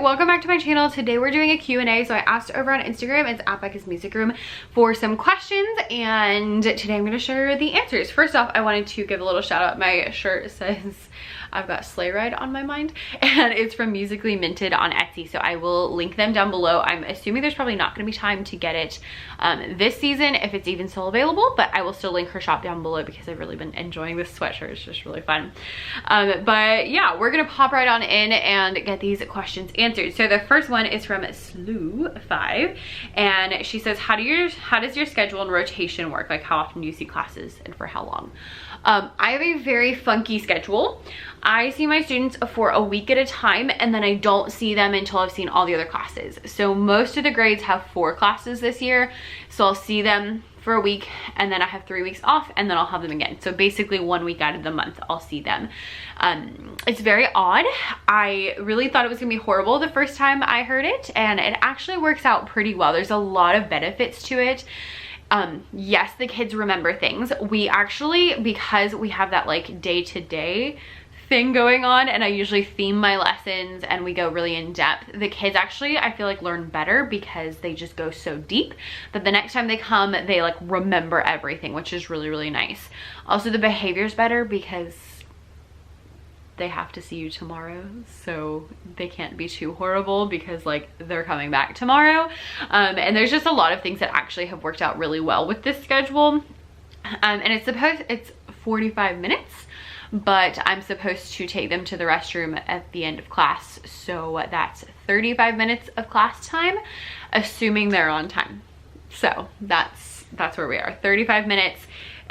welcome back to my channel. Today we're doing a Q&A. So I asked over on Instagram, it's at Becca's Music Room, for some questions, and today I'm going to share the answers. First off, I wanted to give a little shout out. My shirt says I've got Sleigh Ride on my mind, and it's from Musically Minted on Etsy, so I will link them down below. I'm assuming there's probably not going to be time to get it this season, if it's even still available, but I will still link her shop down below because I've really been enjoying this sweatshirt. It's just really fun. But yeah, we're gonna pop right on in and get these questions answered. So the first one is from Slew5, and she says, how does your schedule and rotation work? Like, how often do you see classes and for how long? I have a very funky schedule. I see my students for a week at a time, and then I don't see them until I've seen all the other classes. So most of the grades have 4 classes this year, so I'll see them for a week, and then I have 3 weeks off, and then I'll have them again. So basically 1 week out of the month I'll see them. It's very odd. I really thought it was gonna be horrible the first time I heard it, and it actually works out pretty well. There's a lot of benefits to it. Yes, the kids remember things. We actually, because we have that like day-to-day thing going on, and I usually theme my lessons and we go really in depth, the kids actually, I feel like, learn better because they just go so deep that the next time they come, they like remember everything, which is really, really nice. Also, the behavior's better because they have to see you tomorrow, so they can't be too horrible because like they're coming back tomorrow. And there's just a lot of things that actually have worked out really well with this schedule. And it's 45 minutes, but I'm supposed to take them to the restroom at the end of class, so that's 35 minutes of class time, assuming they're on time. So that's where we are, 35 minutes.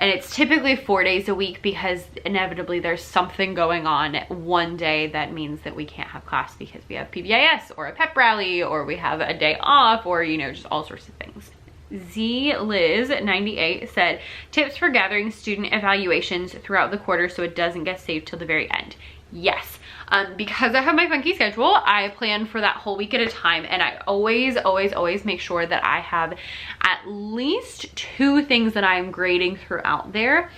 And it's typically 4 days a week because inevitably there's something going on one day that means that we can't have class because we have PBIS or a pep rally, or we have a day off, or, you know, just all sorts of things. Liz98 said, tips for gathering student evaluations throughout the quarter so it doesn't get saved till the very end. Yes, because I have my funky schedule, I plan for that whole week at a time, and I always make sure that I have at least 2 things that I'm grading throughout there.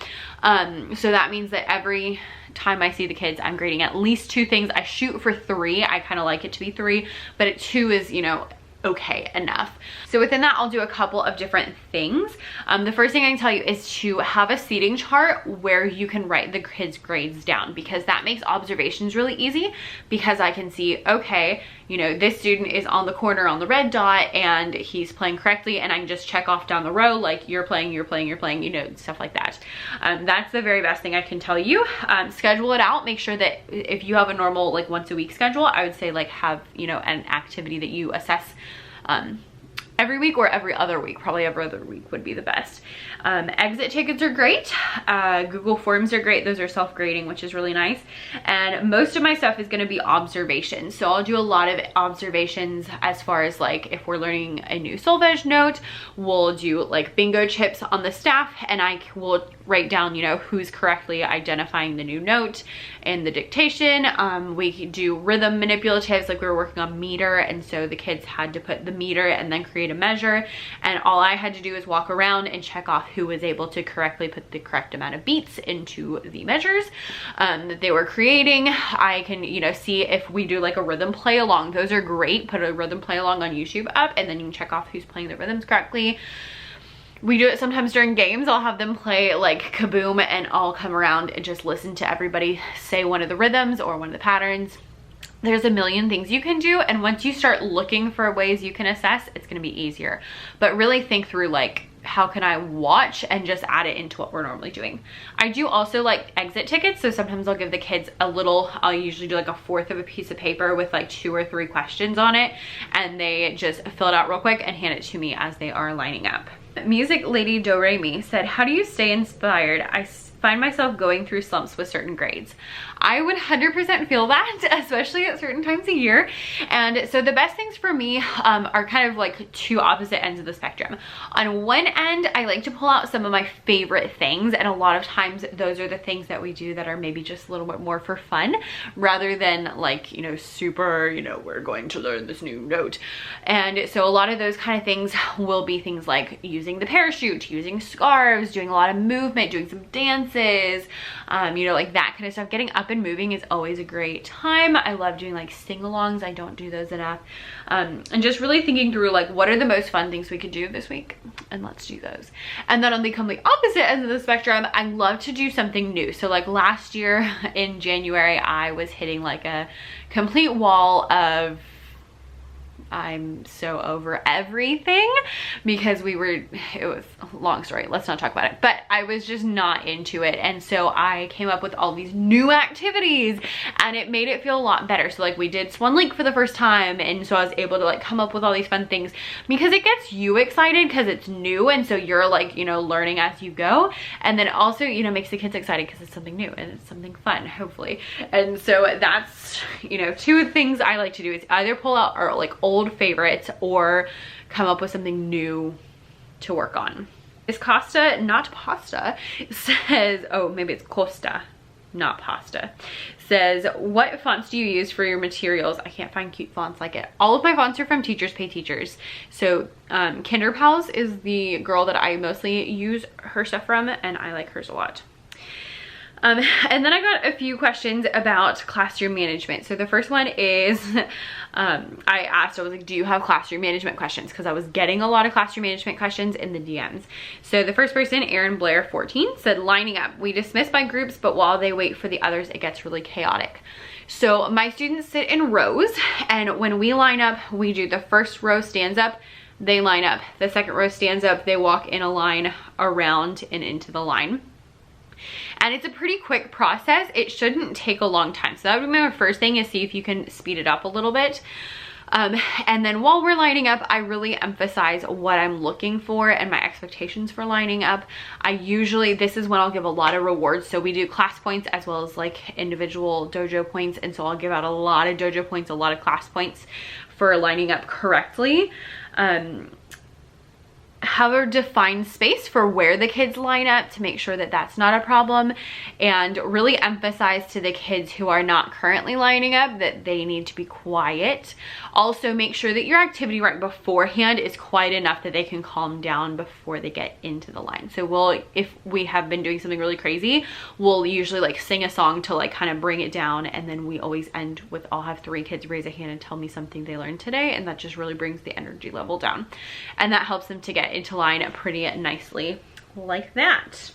So that means that every time I see the kids, I'm grading at least 2 things. I shoot for 3. I kind of like it to be 3, but at 2 is, you know, okay enough. So within that, I'll do a couple of different things. The first thing I can tell you is to have a seating chart where you can write the kids' grades down, because that makes observations really easy, because I can see, okay, you know, this student is on the corner on the red dot and he's playing correctly, and I can just check off down the row, like you're playing, you know, stuff like that. That's the very best thing I can tell you. Schedule it out. Make sure that if you have a normal like once a week schedule, I would say like have, you know, an activity that you assess every week or every other week. Probably every other week would be the best. Exit tickets are great. Google Forms are great. Those are self-grading, which is really nice. And most of my stuff is going to be observations. So I'll do a lot of observations as far as like if we're learning a new solfege note, we'll do like bingo chips on the staff, and I will write down, you know, who's correctly identifying the new note in the dictation. We do rhythm manipulatives, like we were working on meter, and so the kids had to put the meter and then create a measure, and all I had to do is walk around and check off who was able to correctly put the correct amount of beats into the measures that they were creating. I can, you know, see if we do like a rhythm play along. Those are great. Put a rhythm play along on YouTube up, and then you can check off who's playing the rhythms correctly. We do it sometimes during games. I'll have them play like Kaboom, and I'll come around and just listen to everybody say one of the rhythms or one of the patterns. There's a million things you can do, and once you start looking for ways you can assess, it's going to be easier. But really think through like, how can I watch and just add it into what we're normally doing. I do also like exit tickets, so sometimes I'll give the kids a little, I'll usually do like 1/4 of a piece of paper with like 2 or 3 questions on it, and they just fill it out real quick and hand it to me as they are lining up. Music Lady Do Re Mi said, how do you stay inspired? I find myself going through slumps with certain grades. I would 100% feel that, especially at certain times of year. And so the best things for me are kind of like 2 opposite ends of the spectrum. On one end, I like to pull out some of my favorite things, and a lot of times those are the things that we do that are maybe just a little bit more for fun, rather than like, you know, super, you know, we're going to learn this new note. And so a lot of those kind of things will be things like using the parachute, using scarves, doing a lot of movement, doing some dances, you know, like that kind of stuff, getting up up and moving is always a great time. I love doing like sing-alongs. I don't do those enough. And just really thinking through like what are the most fun things we could do this week, and let's do those. And then on the complete opposite end of the spectrum, I love to do something new. So like last year in January, I was hitting like a complete wall of I'm so over everything, because it was a long story, let's not talk about it, but I was just not into it. And so I came up with all these new activities and it made it feel a lot better. So like we did Swan Lake for the first time, and so I was able to like come up with all these fun things, because it gets you excited because it's new, and so you're like, you know, learning as you go, and then also, you know, makes the kids excited because it's something new and it's something fun, hopefully. And so that's, you know, two things I like to do is either pull out our like old favorites or come up with something new to work on. Is Costa not pasta says, oh, maybe it's Costa not pasta, says, what fonts do you use for your materials? I can't find cute fonts like it. All of my fonts are from Teachers Pay Teachers. So Kinder Pals is the girl that I mostly use her stuff from, and I like hers a lot. And then I got a few questions about classroom management. So the first one is, I was like, do you have classroom management questions? Because I was getting a lot of classroom management questions in the DMs. So the first person, Erin Blair 14, said, lining up. We dismiss by groups, but while they wait for the others, it gets really chaotic. So my students sit in rows, and when we line up, we do the first row stands up, they line up. The second row stands up, they walk in a line around and into the line. And it's a pretty quick process. It shouldn't take a long time. So that would be my first thing, is see if you can speed it up a little bit. And then while we're lining up, I really emphasize what I'm looking for and my expectations for lining up. This is when I'll give a lot of rewards. So we do class points as well as like individual dojo points. And so I'll give out a lot of dojo points, a lot of class points for lining up correctly. Have a defined space for where the kids line up to make sure that that's not a problem, and really emphasize to the kids who are not currently lining up that they need to be quiet. Also make sure that your activity right beforehand is quiet enough that they can calm down before they get into the line. So if we have been doing something really crazy, we'll usually like sing a song to like kind of bring it down, and then we always end with, I'll have 3 kids raise a hand and tell me something they learned today, and that just really brings the energy level down, and that helps them to get into line pretty nicely like that.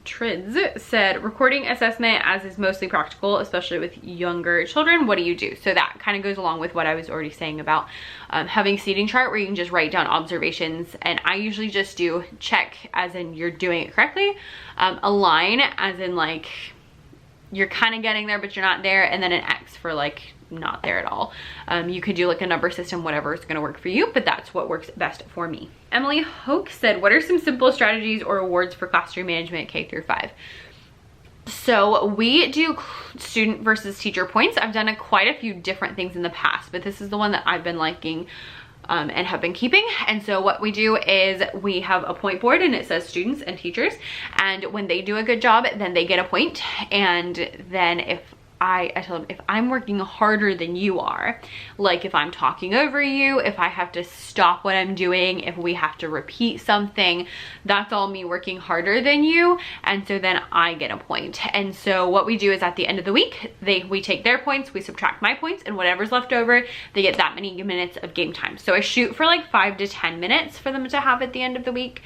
Trids said, recording assessment as is mostly practical, especially with younger children, what do you do? So that kind of goes along with what I was already saying about having a seating chart where you can just write down observations, and I usually just do check as in you're doing it correctly, align as in like you're kind of getting there but you're not there, and then an X for like not there at all. You could do like a number system, whatever is going to work for you, but that's what works best for me. Emily Hoke said, what are some simple strategies or awards for classroom management K through 5? So we do student versus teacher points. I've done quite a few different things in the past, but this is the one that I've been liking and have been keeping. And so what we do is we have a point board, and it says students and teachers, and when they do a good job, then they get a point. And then if I tell them, if I'm working harder than you are, like if I'm talking over you, if I have to stop what I'm doing, if we have to repeat something, that's all me working harder than you, and so then I get a point. And so what we do is at the end of the week, we take their points, we subtract my points, and whatever's left over, they get that many minutes of game time. So I shoot for like 5 to 10 minutes for them to have at the end of the week.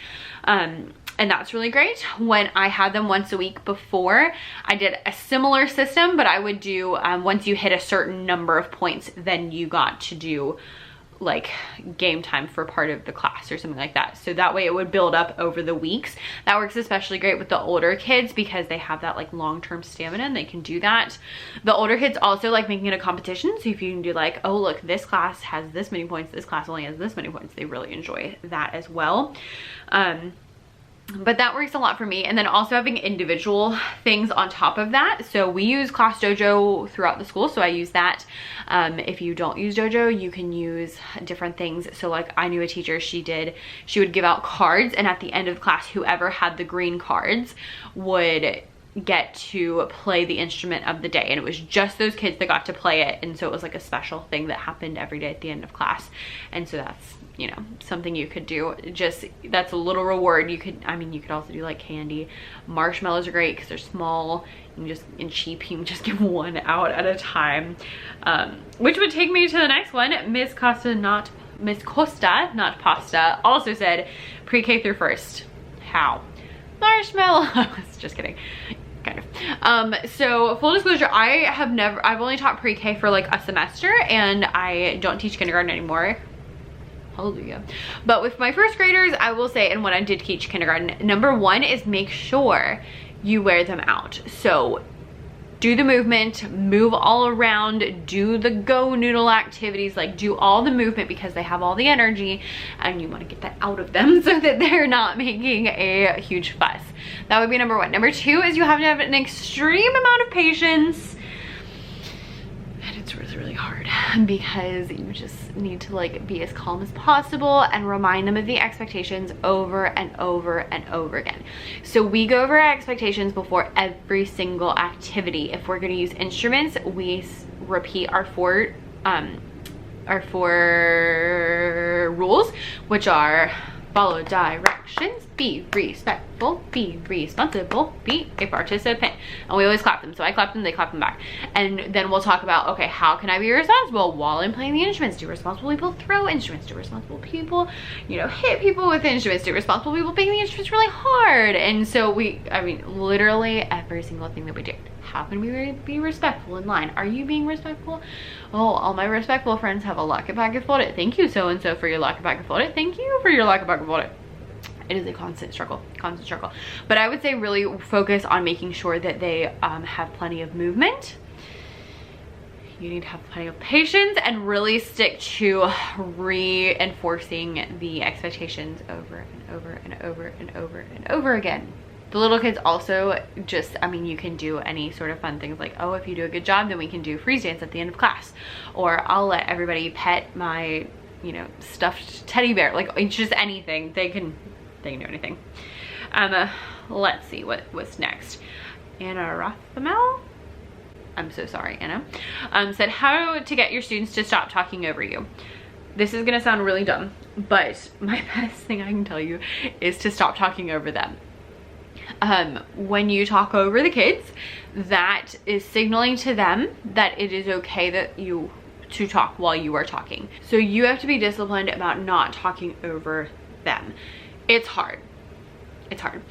And that's really great. When I had them once a week before, I did a similar system, but I would do, once you hit a certain number of points, then you got to do like game time for part of the class or something like that. So that way it would build up over the weeks. That works especially great with the older kids because they have that like long-term stamina and they can do that. The older kids also like making it a competition. So if you can do like, oh look, this class has this many points, this class only has this many points, they really enjoy that as well. But that works a lot for me. And then also having individual things on top of that. So we use Class Dojo throughout the school, so I use that. If you don't use Dojo, you can use different things. So like I knew a teacher, she would give out cards, and at the end of class, whoever had the green cards would get to play the instrument of the day, and it was just those kids that got to play it, and so it was like a special thing that happened every day at the end of class. And so that's, you know, something you could do. Just, that's a little reward. You could, I mean, you could also do like candy. Marshmallows are great because they're small and cheap. You can just give one out at a time, which would take me to the next one. Miss Costa, not pasta, also said pre-K through first. How? Marshmallows. Just kidding. Kind of. So full disclosure, I've only taught pre-K for like a semester, and I don't teach kindergarten anymore. Hallelujah. But with my first graders, I will say, and when I did teach kindergarten, number one is make sure you wear them out. So do the movement, move all around, do the go noodle activities, like do all the movement because they have all the energy and you want to get that out of them so that they're not making a huge fuss. That would be number one. Number two is you have to have an extreme amount of patience. And it's really hard because you just need to like be as calm as possible and remind them of the expectations over and over and over again. So we go over our expectations before every single activity. If we're going to use instruments, we repeat our four rules, which are follow directions, be respectful, be responsible, be a participant. And we always clap them. So I clap them, they clap them back. And then we'll talk about, okay, how can I be responsible while I'm playing the instruments? Do responsible people throw instruments? Do responsible people, you know, hit people with instruments? Do responsible people bang the instruments really hard? And so I mean, literally every single thing that we do. How can we be respectful in line? Are you being respectful? Oh, all my respectful friends have a locket pocket folded. Thank you, so-and-so, for your locket pocket folded. Thank you for your locket pocket folded. It is a constant struggle. But I would say really focus on making sure that they have plenty of movement. You need to have plenty of patience and really stick to reinforcing the expectations over and over and over and over and over again. The little kids also just, I mean, you can do any sort of fun things like, oh, if you do a good job, then we can do freeze dance at the end of class. Or I'll let everybody pet my, you know, stuffed teddy bear. Like, it's just anything. They can do anything. Let's see what's next. Anna Rothmel, I'm so sorry, Anna, said how to get your students to stop talking over you. This is gonna sound really dumb, but my best thing I can tell you is to stop talking over them. When you talk over the kids, that is signaling to them that it is okay to talk while you are talking. So you have to be disciplined about not talking over them. It's hard. It's hard.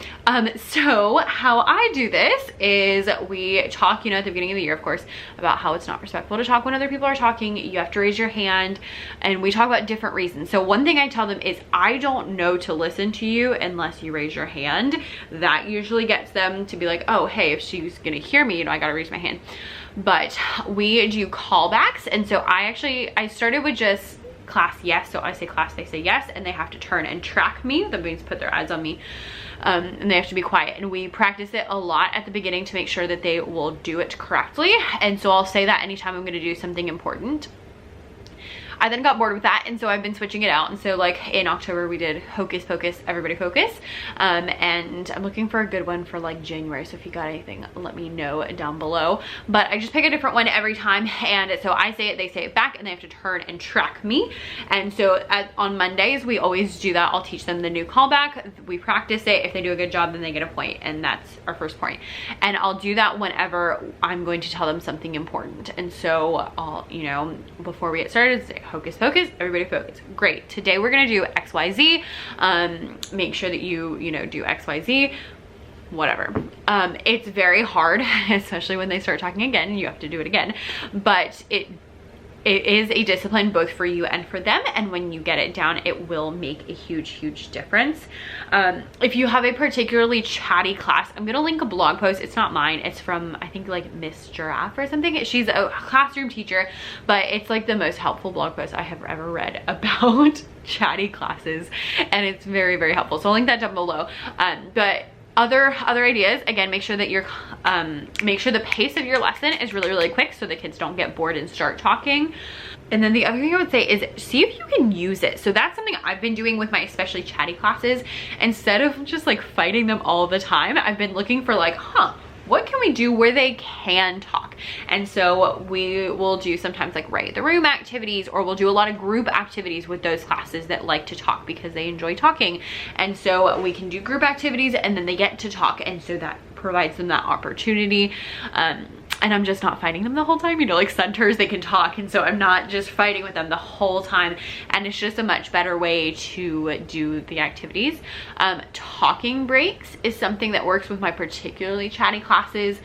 So how I do this is we talk, you know, at the beginning of the year, of course, about how it's not respectful to talk when other people are talking. You have to raise your hand, and we talk about different reasons. So one thing I tell them is I don't know to listen to you unless you raise your hand. That usually gets them to be like, oh, hey, if she's gonna hear me, you know, I gotta raise my hand. But we do callbacks, and so I started with just class yes. So I say class, they say yes, and they have to turn and track me. That means put their eyes on me. And they have to be quiet, and we practice it a lot at the beginning to make sure that they will do it correctly. And so I'll say that anytime I'm going to do something important. I then got bored with that, and so I've been switching it out. And so like in October we did Hocus Pocus, Everybody Focus, and I'm looking for a good one for like January. So if you got anything, let me know down below. But I just pick a different one every time, and so I say it, they say it back, and they have to turn and track me. And so on Mondays we always do that. I'll teach them the new callback, we practice it. If they do a good job, then they get a point, and that's our first point. And I'll do that whenever I'm going to tell them something important. And so I'll, you know, before we get started, say Hocus Pocus, Everybody Focus. Great, today we're gonna do XYZ. Make sure that you know, do XYZ, whatever. It's very hard, especially when they start talking again and you have to do it again, but it is a discipline both for you and for them, and when you get it down, it will make a huge difference. If you have a particularly chatty class, I'm gonna link a blog post. It's not mine, it's from, I think, like Miss Giraffe or something. She's a classroom teacher, but it's like the most helpful blog post I have ever read about chatty classes, and it's very helpful. So I'll link that down below. But other ideas, again, make sure that make sure the pace of your lesson is really quick so the kids don't get bored and start talking. And then the other thing I would say is see if you can use it. So that's something I've been doing with my especially chatty classes. Instead of just like fighting them all the time, I've been looking for like, what can we do where they can talk? And so we will do sometimes like write the room activities, or we'll do a lot of group activities with those classes that like to talk because they enjoy talking. And so we can do group activities and then they get to talk, and so that provides them that opportunity. And I'm just not fighting them the whole time, you know, like centers, they can talk, and so I'm not just fighting with them the whole time, and it's just a much better way to do the activities. Talking breaks is something that works with my particularly chatty classes.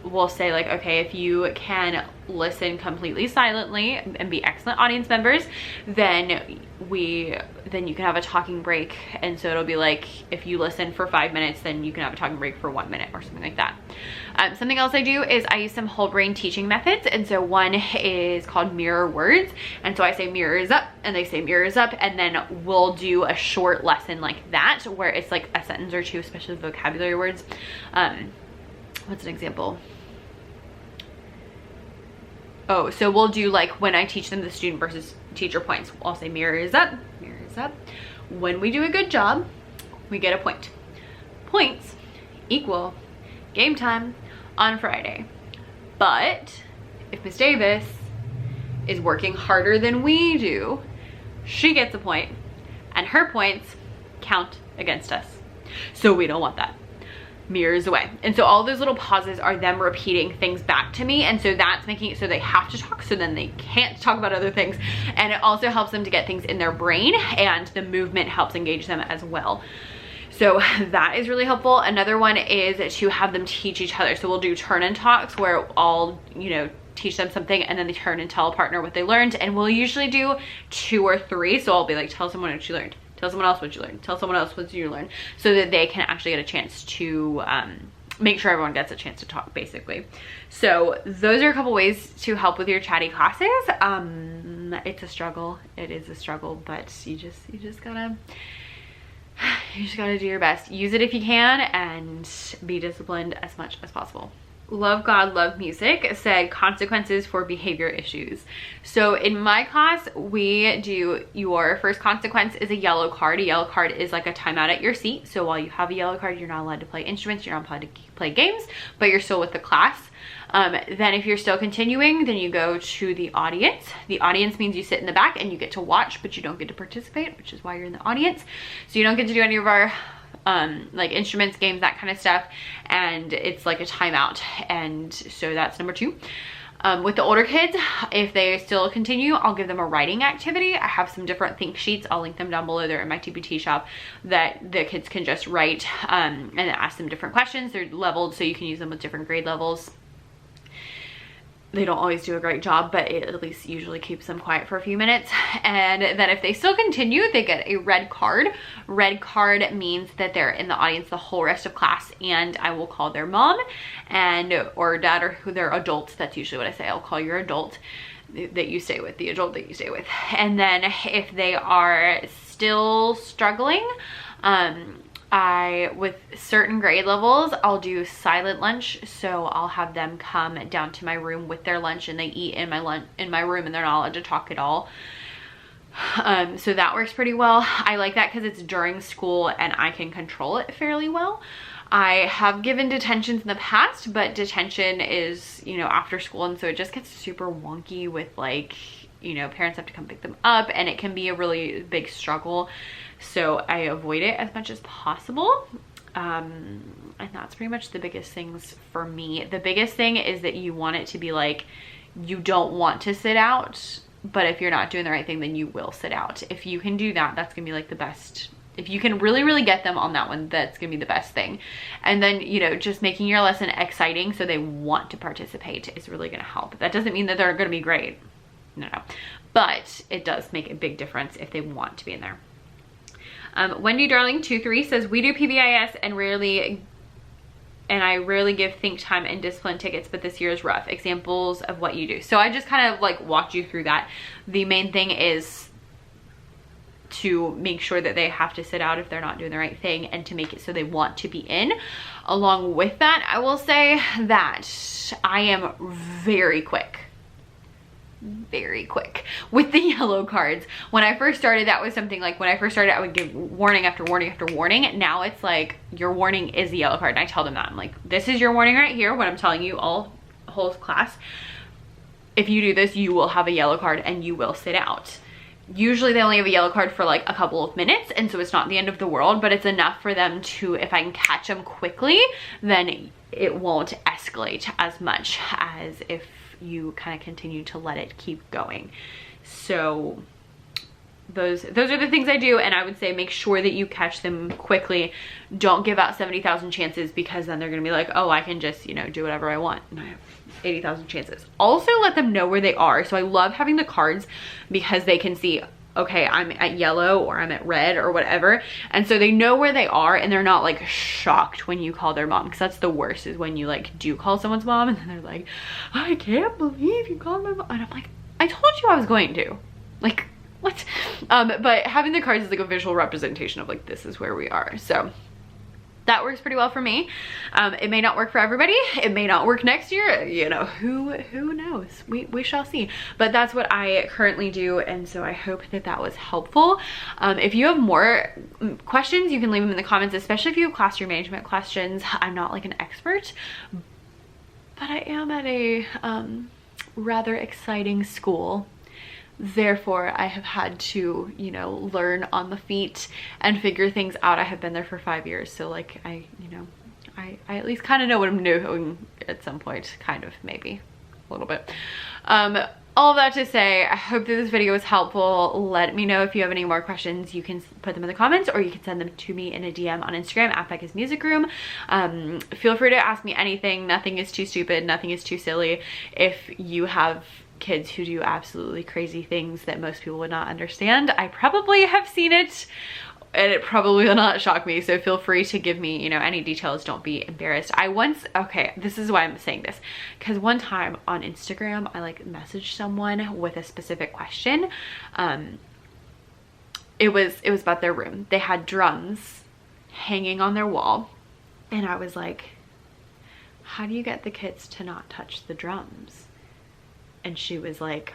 We'll say like, okay, if you can listen completely silently and be excellent audience members, then you can have a talking break. And so it'll be like, if you listen for 5 minutes, then you can have a talking break for 1 minute or something like that. Something else I do is I use some whole brain teaching methods. And so one is called mirror words. And so I say mirrors up and they say mirrors up, and then we'll do a short lesson like that where it's like a sentence or two, especially vocabulary words. What's an example? Oh, so we'll do like when I teach them the student versus teacher points, I'll say mirrors up, mirrors up. When we do a good job, we get a point. Points equal game time on Friday. But if Miss Davis is working harder than we do, she gets a point, and her points count against us. So we don't want that. Mirrors away. And so all those little pauses are them repeating things back to me, and so that's making it so they have to talk, so then they can't talk about other things, and it also helps them to get things in their brain, and the movement helps engage them as well. So that is really helpful. Another one is to have them teach each other. So we'll do turn and talks where I'll, you know, teach them something and then they turn and tell a partner what they learned, and we'll usually do 2 or 3. So I'll be like, tell someone what you learned, tell someone else what you learned, tell someone else what you learned, so that they can actually get a chance to make sure everyone gets a chance to talk, basically. So those are a couple ways to help with your chatty classes. It's a struggle. It is a struggle, but you just gotta do your best. Use it if you can, and be disciplined as much as possible. Love God, Love Music said consequences for behavior issues. So in my class, we do, your first consequence is a yellow card. A yellow card is like a timeout at your seat. So while you have a yellow card, you're not allowed to play instruments, you're not allowed to play games, but you're still with the class. Then if you're still continuing, then you go to the audience. The audience means you sit in the back and you get to watch, but you don't get to participate, which is why you're in the audience. So you don't get to do any of our like instruments, games, that kind of stuff, and it's like a timeout. And so that's number 2. With the older kids, if they still continue, I'll give them a writing activity. I have some different think sheets. I'll link them down below. They're in my TPT shop that the kids can just write and ask them different questions. They're leveled, so you can use them with different grade levels. They don't always do a great job, but it at least usually keeps them quiet for a few minutes. And then if they still continue, they get a red card. Red card means that they're in the audience the whole rest of class, and I will call their mom or dad, or who their adult. That's usually what I say. I'll call your adult that you stay with, the adult that you stay with. And then if they are still struggling, with certain grade levels, I'll do silent lunch. So I'll have them come down to my room with their lunch, and they eat in my room, and they're not allowed to talk at all. So that works pretty well. I like that because it's during school and I can control it fairly well. I have given detentions in the past, but detention is, you know, after school, and so it just gets super wonky with, like, you know, parents have to come pick them up, and it can be a really big struggle. So I avoid it as much as possible. And that's pretty much the biggest things for me. The biggest thing is that you want it to be like, you don't want to sit out, but if you're not doing the right thing, then you will sit out. If you can do that, that's gonna be like the best. If you can really, really get them on that one, that's gonna be the best thing. And then, you know, just making your lesson exciting so they want to participate is really gonna help. That doesn't mean that they're gonna be great. No. But it does make a big difference if they want to be in there. Wendy Darling 23 says, we do PBIS and I rarely give think time and discipline tickets, but this year is rough. Examples of what you do. So I just kind of like walked you through that. The main thing is to make sure that they have to sit out if they're not doing the right thing, and to make it so they want to be in. Along with that, I will say that I am very quick very quick with the yellow cards. When I first started, that was something like, when I first started, I would give warning after warning after warning. Now it's like, your warning is the yellow card. And I tell them that. I'm like, this is your warning right here, what I'm telling you all whole class. If you do this, you will have a yellow card and you will sit out. Usually they only have a yellow card for like a couple of minutes, and so it's not the end of the world, but it's enough for them to, if I can catch them quickly, then it won't escalate as much as if you kind of continue to let it keep going. So those are the things I do, and I would say make sure that you catch them quickly. Don't give out 70,000 chances, because then they're gonna be like, oh, I can just, you know, do whatever I want, and I have 80,000 chances. Also, let them know where they are. So I love having the cards because they can see, okay, I'm at yellow or I'm at red or whatever, and so they know where they are, and they're not like shocked when you call their mom, because that's the worst, is when you like do call someone's mom and then they're like, I can't believe you called my mom, and I'm like, I told you I was going to, like, what? But having the cards is like a visual representation of like, this is where we are. So that works pretty well for me. It may not work for everybody. It may not work next year. You know, who knows? We shall see. But that's what I currently do, and so I hope that that was helpful. If you have more questions, you can leave them in the comments, especially if you have classroom management questions. I'm not like an expert, but I am at a rather exciting school. Therefore, I have had to, you know, learn on the feet and figure things out. I have been there for 5 years, so like I at least kind of know what I'm doing at some point, kind of, maybe a little bit. All of that to say, I hope that this video was helpful. Let me know if you have any more questions. You can put them in the comments, or you can send them to me in a DM on Instagram at Becca's Music Room. Feel free to ask me anything. Nothing is too stupid. Nothing is too silly. If you have kids who do absolutely crazy things that most people would not understand, I probably have seen it, and it probably will not shock me. So feel free to give me, you know, any details. Don't be embarrassed. Okay, this is why I'm saying this, because one time on Instagram, I like messaged someone with a specific question. It was about their room. They had drums hanging on their wall, and I was like, how do you get the kids to not touch the drums? And she was like,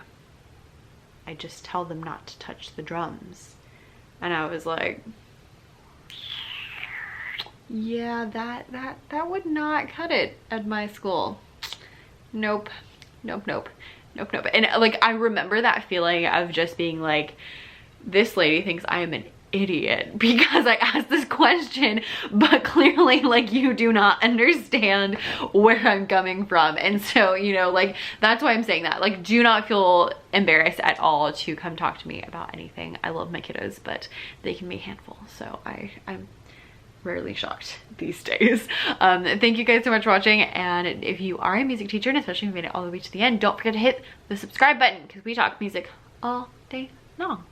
I just tell them not to touch the drums. And I was like, yeah, that would not cut it at my school. Nope. And like, I remember that feeling of just being like, this lady thinks I am an idiot because I asked this question, but clearly like you do not understand where I'm coming from. And so, you know, like, that's why I'm saying that. Like, do not feel embarrassed at all to come talk to me about anything. I love my kiddos, but they can be a handful, so I'm rarely shocked these days. Thank you guys so much for watching, and if you are a music teacher, and especially if you made it all the way to the end, don't forget to hit the subscribe button, because we talk music all day long.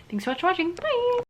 Thanks so much for watching. Bye.